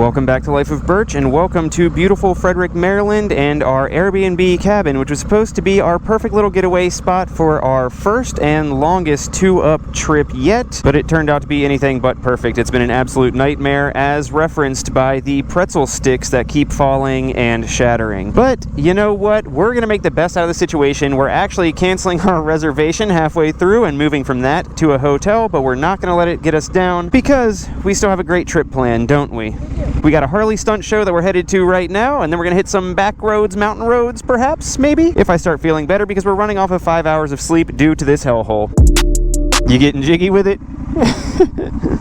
Welcome back to Life of Birch, and welcome to beautiful Frederick, Maryland, and our Airbnb cabin, which was supposed to be our perfect little getaway spot for our first and longest two-up trip yet, but it turned out to be anything but perfect. It's been an absolute nightmare, as referenced by the pretzel sticks that keep falling and shattering. But you know what? We're going to make the best out of the situation. We're actually canceling our reservation halfway through and moving from that to a hotel, but we're not going to let it get us down because we still have a great trip planned, don't we? We got a Harley stunt show that we're headed to right now, and then we're going to hit some back roads, mountain roads, perhaps, maybe, if I start feeling better, because we're running off of 5 hours of sleep due to this hellhole. You getting jiggy with it?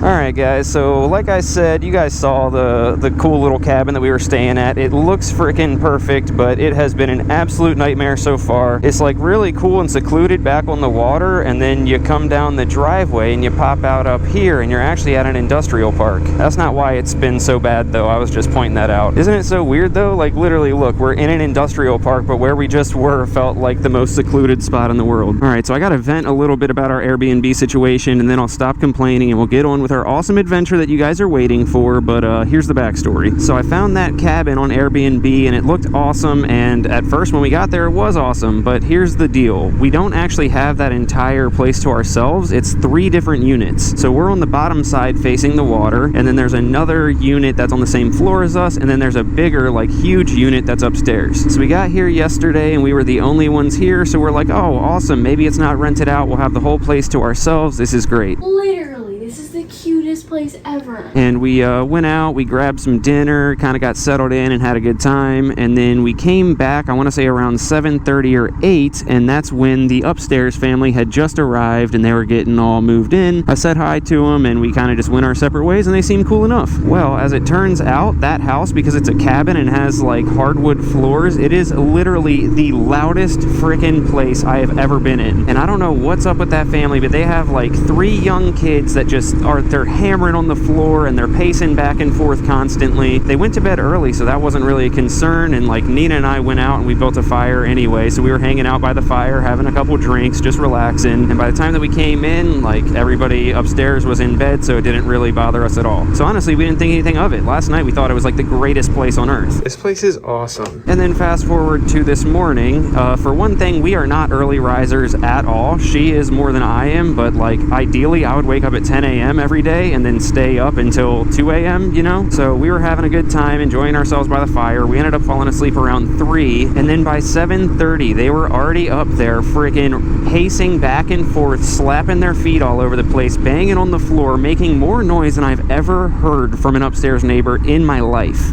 Alright guys, so like I said, you guys saw the cool little cabin that we were staying at. It looks freaking perfect, but it has been an absolute nightmare so far. It's like really cool and secluded back on the water, and then you come down the driveway and you pop out up here and you're actually at an industrial park. That's not why it's been so bad though, I was just pointing that out. Isn't it so weird though? Like literally look, we're in an industrial park, but where we just were felt like the most secluded spot in the world. Alright, so I gotta vent a little bit about our Airbnb situation, and then I'll stop complaining and we'll get on with our awesome adventure that you guys are waiting for. But here's the backstory. So I found that cabin on Airbnb and it looked awesome, and at first when we got there it was awesome, but here's the deal. We don't actually have that entire place to ourselves. It's 3 different units. So we're on the bottom side facing the water, and then there's another unit that's on the same floor as us, and then there's a bigger, like huge unit that's upstairs. So we got here yesterday and we were the only ones here, so we're like, oh awesome, maybe it's not rented out, we'll have the whole place to ourselves. This is great. Literally, this is the cutest place ever. And we went out, we grabbed some dinner, kind of got settled in and had a good time, and then we came back, I want to say around 7:30 or 8, and that's when the upstairs family had just arrived and they were getting all moved in. I said hi to them and we kind of just went our separate ways, and they seemed cool enough. Well, as it turns out, that house, because it's a cabin and has like hardwood floors, it is literally the loudest freaking place I have ever been in. And I don't know what's up with that family, but they have like 3 young kids that just they're hammering on the floor and they're pacing back and forth constantly. They went to bed early, so that wasn't really a concern, and like Nina and I went out and we built a fire anyway, so we were hanging out by the fire having a couple drinks, just relaxing. And by the time that we came in, like everybody upstairs was in bed, so it didn't really bother us at all. So honestly, we didn't think anything of it. Last night we thought it was like the greatest place on earth. This place is awesome. And then fast forward to this morning. For one thing, we are not early risers at all. She is more than I am, but like ideally I would wake up at 10 a.m. every day and then stay up until 2 a.m., you know? So we were having a good time, enjoying ourselves by the fire. We ended up falling asleep around 3, and then by 7:30, they were already up there freaking pacing back and forth, slapping their feet all over the place, banging on the floor, making more noise than I've ever heard from an upstairs neighbor in my life.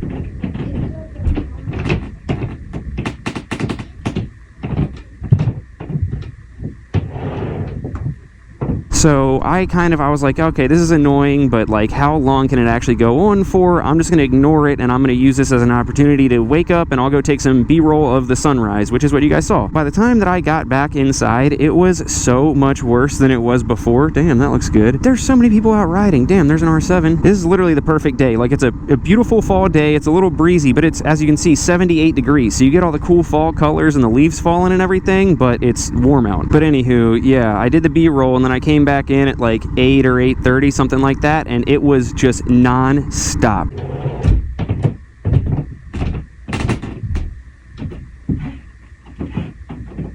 So I was like, okay, this is annoying, but like how long can it actually go on for? I'm just going to ignore it, and I'm going to use this as an opportunity to wake up, and I'll go take some B-roll of the sunrise, which is what you guys saw. By the time that I got back inside, it was so much worse than it was before. Damn, that looks good. There's so many people out riding. Damn, there's an R7. This is literally the perfect day. Like, it's a beautiful fall day. It's a little breezy, but it's, as you can see, 78 degrees. So you get all the cool fall colors and the leaves falling and everything, but it's warm out. But anywho, yeah, I did the B-roll, and then I came back in at like 8 or 8:30, something like that, and it was just non-stop.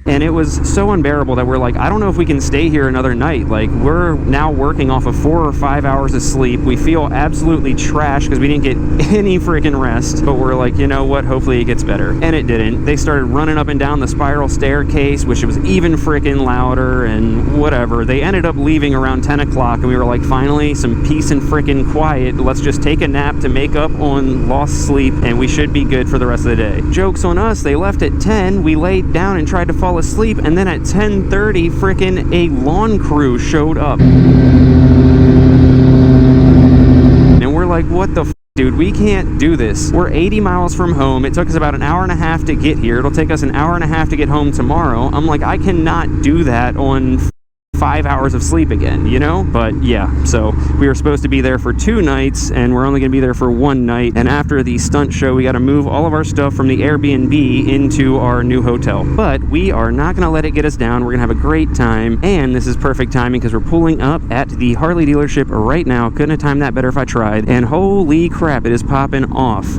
And it was so unbearable that we're like, I don't know if we can stay here another night. Like, we're now working off of 4 or 5 hours of sleep. We feel absolutely trash because we didn't get any freaking rest. But we're like, you know what? Hopefully it gets better. And it didn't. They started running up and down the spiral staircase, which was even freaking louder and whatever. They ended up leaving around 10 o'clock, and we were like, finally, some peace and freaking quiet. Let's just take a nap to make up on lost sleep, and we should be good for the rest of the day. Joke's on us. They left at 10. We laid down and tried to fall asleep, and then at 10:30 freaking a lawn crew showed up, and we're like, what the dude, we can't do this. We're 80 miles from home. It took us about an hour and a half to get here. It'll take us an hour and a half to get home tomorrow. I'm like, I cannot do that on 5 hours of sleep again, you know? But yeah, so we were supposed to be there for 2 nights, and we're only gonna be there for 1 night. And after the stunt show, we gotta move all of our stuff from the Airbnb into our new hotel. But we are not gonna let it get us down. We're gonna have a great time, and this is perfect timing because we're pulling up at the Harley dealership right now. Couldn't have timed that better if I tried. And holy crap, it is popping off.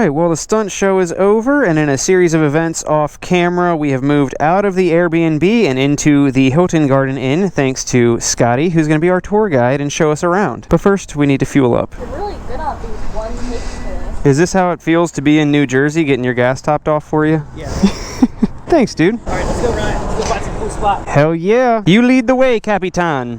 Well, the stunt show is over, and in a series of events off camera, we have moved out of the Airbnb and into the Hilton Garden Inn, thanks to Scotty, who's going to be our tour guide and show us around. But first, we need to fuel up. You're really good on these one take for this. Is this how it feels to be in New Jersey, getting your gas topped off for you? Yeah. Thanks, dude. All right, let's go ride. Let's go find some cool spots. Hell yeah. You lead the way, Capitan.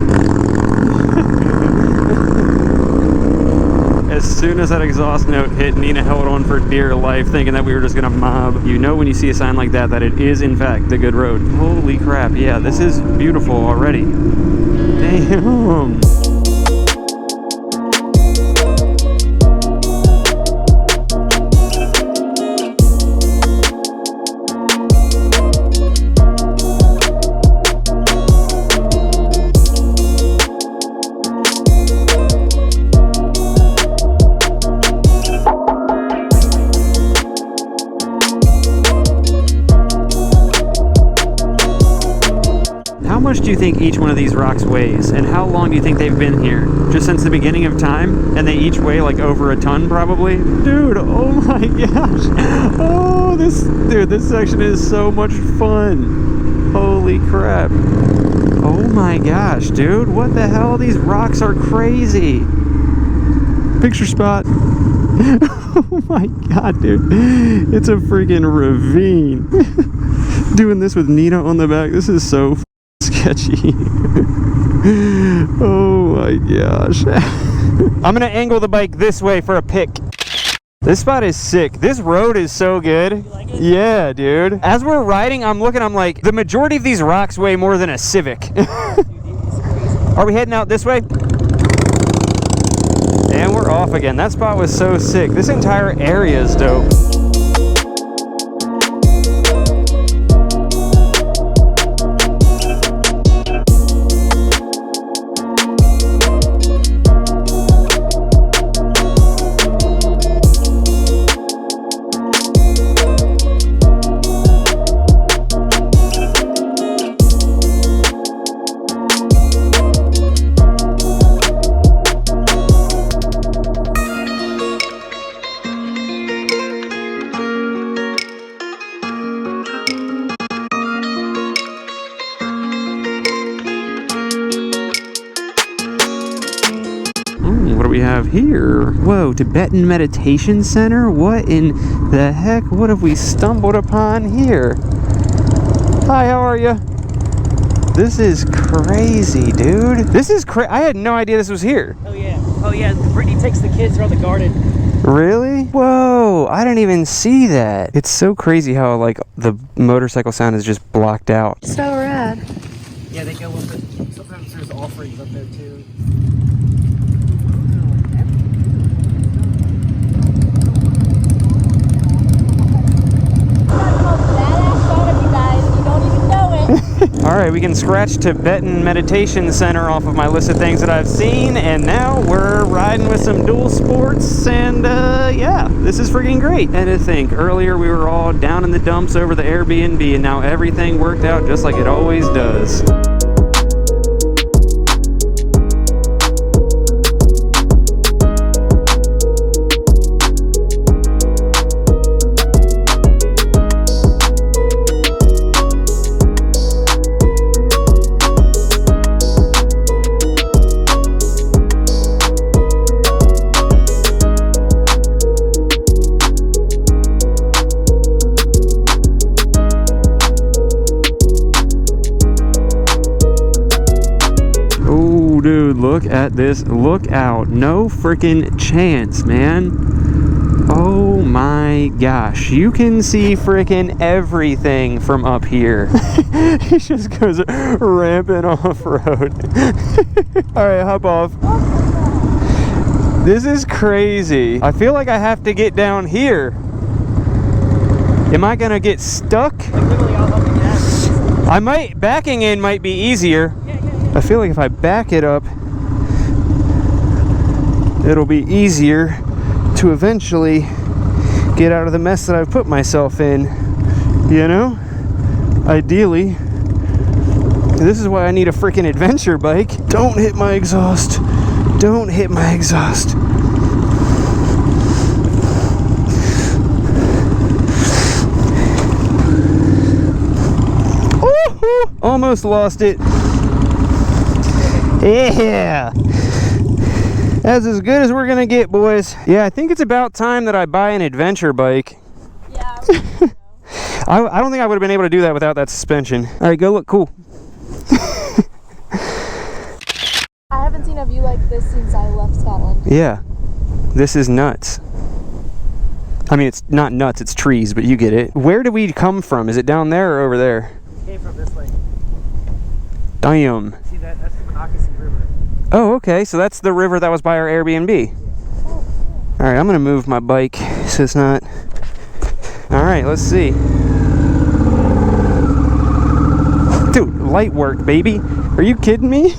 As soon as that exhaust note hit, Nina held on for dear life, thinking that we were just gonna mob. You know when you see a sign like that it is in fact the good road. Holy crap, yeah, this is beautiful already. Damn. How much do you think each one of these rocks weighs, and how long do you think they've been here? Just since the beginning of time? And they each weigh like over a ton probably? Dude, oh my gosh. Oh, this section is so much fun. Holy crap. Oh my gosh, dude, what the hell? These rocks are crazy. Picture spot. Oh my god, dude. It's a freaking ravine. Doing this with Nina on the back, this is so sketchy. Oh my gosh. I'm gonna angle the bike this way for a pic. This spot is sick. This road is so good. You like it? Yeah, dude. As we're riding, I'm like, the majority of these rocks weigh more than a Civic. Are we heading out this way? And we're off again. That spot was so sick. This entire area is dope. What do we have here? Whoa, Tibetan Meditation Center? What in the heck? What have we stumbled upon here? Hi, how are you? This is crazy, dude. This is I had no idea this was here. Oh yeah. Oh yeah. Brittany takes the kids around the garden. Really? Whoa, I didn't even see that. It's so crazy how like the motorcycle sound is just blocked out. So rad. Yeah, they go with it. Sometimes there's offerings up there too. All right, we can scratch Tibetan meditation center off of my list of things that I've seen, and now we're riding with some dual sports, and yeah, this is freaking great. And to think, earlier we were all down in the dumps over the Airbnb, and now everything worked out just like it always does. Look at this. Look out. No freaking chance, man. Oh my gosh. You can see freaking everything from up here. He just goes ramping off-road. Alright, hop off. This is crazy. I feel like I have to get down here. Am I gonna get stuck? Like literally, I'll help you get. I might. Backing in might be easier. I feel like if I back it up, it'll be easier to eventually get out of the mess that I've put myself in, you know? Ideally. This is why I need a freaking adventure bike. Don't hit my exhaust. Don't hit my exhaust. Woo-hoo! Almost lost it. Yeah. That's as good as we're gonna get, boys. Yeah, I think it's about time that I buy an adventure bike. Yeah. I don't think I would have been able to do that without that suspension. All right, go look cool. I haven't seen a view like this since I left Scotland. Yeah, this is nuts. I mean, it's not nuts, it's trees, but you get it. Where did we come from? Is it down there or over there? Came from this way. Damn. See that? That's the Monocacy River. Oh, okay, so that's the river that was by our Airbnb. All right, I'm gonna move my bike so it's not. All right, let's see. Dude, light work, baby. Are you kidding me?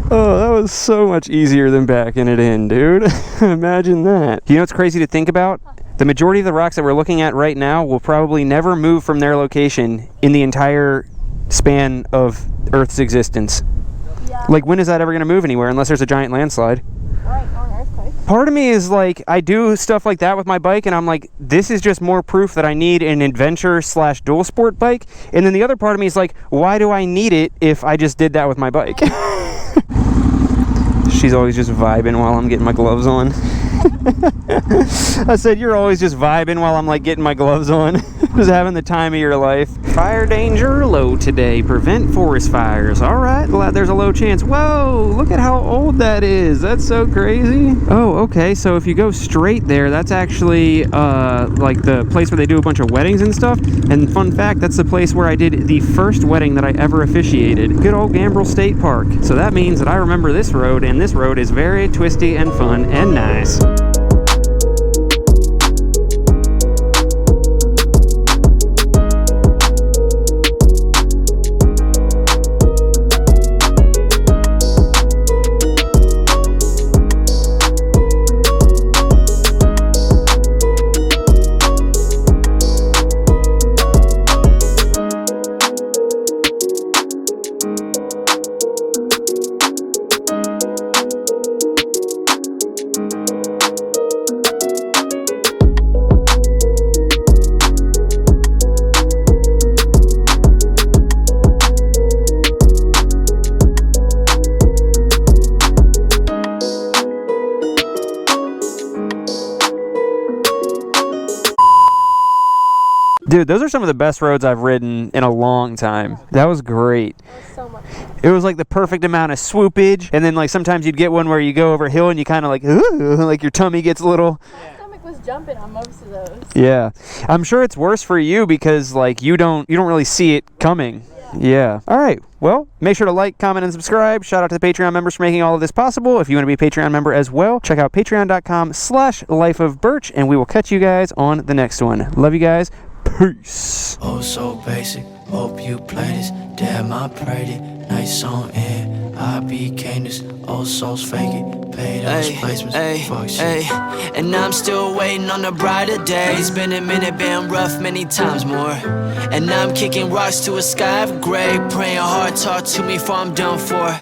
Oh, that was so much easier than backing it in, dude. Imagine that. You know what's crazy to think about? The majority of the rocks that we're looking at right now will probably never move from their location in the entire span of Earth's existence. Yeah. Like, when is that ever going to move anywhere unless there's a giant landslide? Right, or an earthquake. Part of me is like, I do stuff like that with my bike, and I'm like, this is just more proof that I need an adventure / dual sport bike. And then the other part of me is like, why do I need it if I just did that with my bike? She's always just vibing while I'm getting my gloves on. I said, you're always just vibing while I'm like getting my gloves on. Just having the time of your life. Fire danger low today. Prevent forest fires. All right, there's a low chance. Whoa, look at how old that is. That's so crazy. Oh, okay, so if you go straight there, that's actually like the place where they do a bunch of weddings and stuff. And fun fact, that's the place where I did the first wedding that I ever officiated. Good old Gambrel State Park. So that means that I remember this road, and this road is very twisty and fun and nice. Dude, those are some of the best roads I've ridden in a long time. That was great. It was so much fun. It was like the perfect amount of swoopage, and then like sometimes you'd get one where you go over a hill and you kind of like, ooh, like your tummy gets a little. My stomach was jumping on most of those. Yeah, I'm sure it's worse for you because like you don't really see it coming. Yeah. All right. Well, make sure to like, comment, and subscribe. Shout out to the Patreon members for making all of this possible. If you want to be a Patreon member as well, check out patreon.com/lifeofbirch, and we will catch you guys on the next one. Love you guys. Peace. Oh, so basic. Hope you play this. Damn, I prayed it. Nice song, and I became this. Old souls fake it. Pay those placements. Fuck shit. And I'm still waiting on the brighter days. Been a minute, been rough many times more. And I'm kicking rocks to a sky of gray. Praying hard, talk to me before I'm done for.